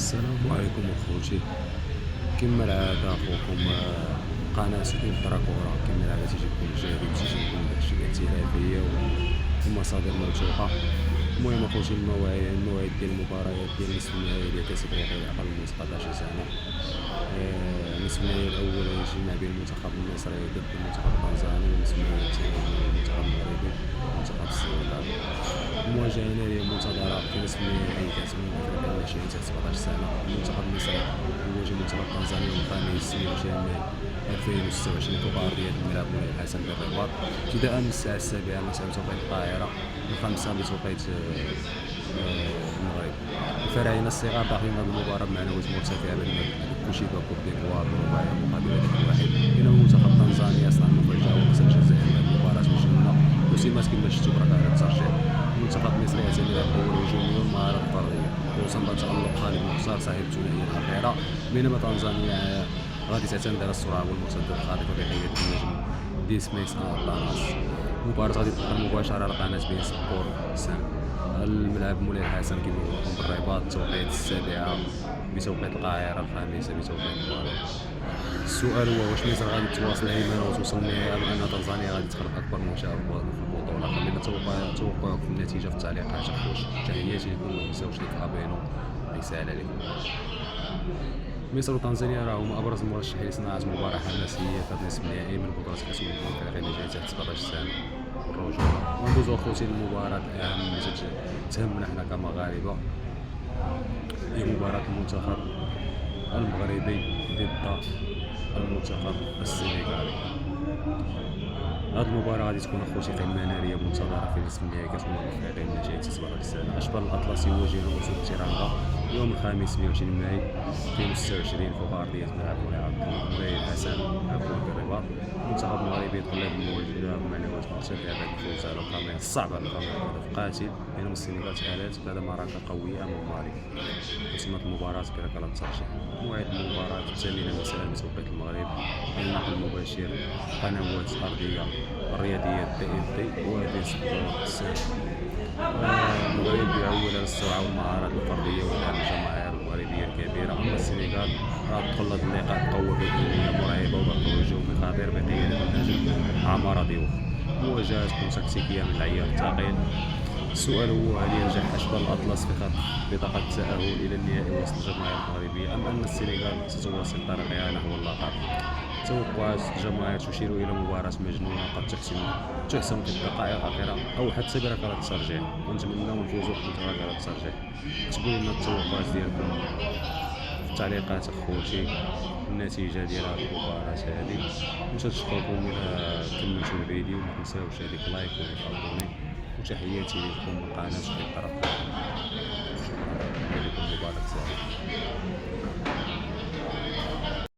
السلام عليكم اخوتي. كما العادة اخوكم قناة الترا كورة. كما العادة تيجي لكم جديد، تيجي لكم داكشي الاحترافية ومصادر موثوقة. المهم اخوتي، الموعد ديال المباريات ديال نصف النهائي ديال كأس افريقيا لأقل من 17 سنة. نصف النهائي الأول يجمع بين المنتخب المصري ضد المنتخب التنزاني، والنصف النهائي الثاني بين المنتخب المغربي والمنتخب السنغالي. المواجهة هي منتظرة في نصف النهائي كأس أفريقيا للناشئين تحت 17 سنة. المنتخب المصري يواجه المنتخب التنزاني يوم الخميس 22 ماي 2026 فوق أرضية الملعب مولاي الحسن بالرباط، ابتداء من الساعة 7 مساء بتوقيت القاهرة، و5 بتوقيت المغرب. الفراعنة الصغار داخلين هذه المباراة بمعنويات مرتفعة بين كوشيبا كوت ديفوار برباعية مقابل هدف واحد، بينما منتخب تنزانيا صنع مفاجأة وخسر الجزائر في المباراة مجنونة وسمات كما شفتوا برك على الترجيح. المنتخب المصري يعتمد على القوة الهجومية والمهارة الفردية، خصوصا بعد تألق خالد مختار صاحب الثنائية الأخيرة، بينما تنزانيا غادي تعتمد على السرعة والمرتدات الخاطفة بقيادة النجم ديسميس طاناس. المباراة غادي تظهر مباشرة على قناة بين سبور سان. الملعب مولاي الحسن كما قلت لكم بالرباط، توقيت 7 بتوقيت القاهرة، 5 بتوقيت المغرب. السؤال هو واش مصر غادي تواصل الهيمنة وتوصل للنهائي، أم أن تنزانيا غادي تخلق أكبر مشاهد في البطولة؟ خلينا توقعكم في النتيجة في التعليقات أخوتي. تحياتي لكم، وما تنساوش الكابينو يسهل عليكم. مصر وتنزانيا راهما أبرز المرشحين لصناعة مباراة حماسية في نصف النهائي من بطولة كأس الأمم الأفريقية اللي جاية تحت 17 سنة والرجولة. وندوزو أخوتي للمباراة الأهم اللي تهمنا حنا كمغاربة، هي مباراة المنتخب المغربي ضد المنتخب السنغالي. هاد المباراة غادي تكون اخوتي قمة نارية منتظرة في نصف النهائي كأس الأفريقيا اللي جاي 17 سنة. أشبال الأطلس يواجه الأسود التيرانغا يوم الخميس 22 ماي 2026 فوق أرضية ملعب مولاي الحسن بالرباط. المنتخب المغربي يتطلب المواجهة بمعنويات مرتفعة بعد الفوز على الكاميرون الصعب على الكاميرون بهدف قاتل، بينما السنغال تأهلت بعد معركة قوية أمام مالي. وصلت المباراة بركلة الترجيح. موعد المباراة 8 مساء بتوقيت المغرب، النقل المباشر قنوات أرضية الرياضية TNT وبين سبور سان. المغرب يعول على السرعة والمهارات الفردية ودعم الجماهير المغربية الكبيرة، أما السنغال راه تدخل هذا اللقاء بقوة بدنية مرعبة وضغط هجومي خطير بقيادة النجم عمار ديوف. مواجهة تكون تكتيكية من العيار الثقيل. السؤال هو هل ينجح أشبال الأطلس في خط بطاقة التأهل إلى النهائي وسط الجماهير المغربية، أم أن السنغال ستواصل طريقها نحو اللقب؟ توقعات الجماهير تشير إلى مباراة مجنونة قد تحسم في الدقائق الأخيرة أو حتى بركلات الترجيح، ونتمناو نفوزوا بركلات الترجيح. كتبوا لنا التوقعات ديالكم في التعليقات أخوتي النتيجة ديال هاد المباراة هادي. نشكركم إلا كملتوا الفيديو، متنساوش هذيك لايك وابوني، وتحياتي لكم من قناة الطرف.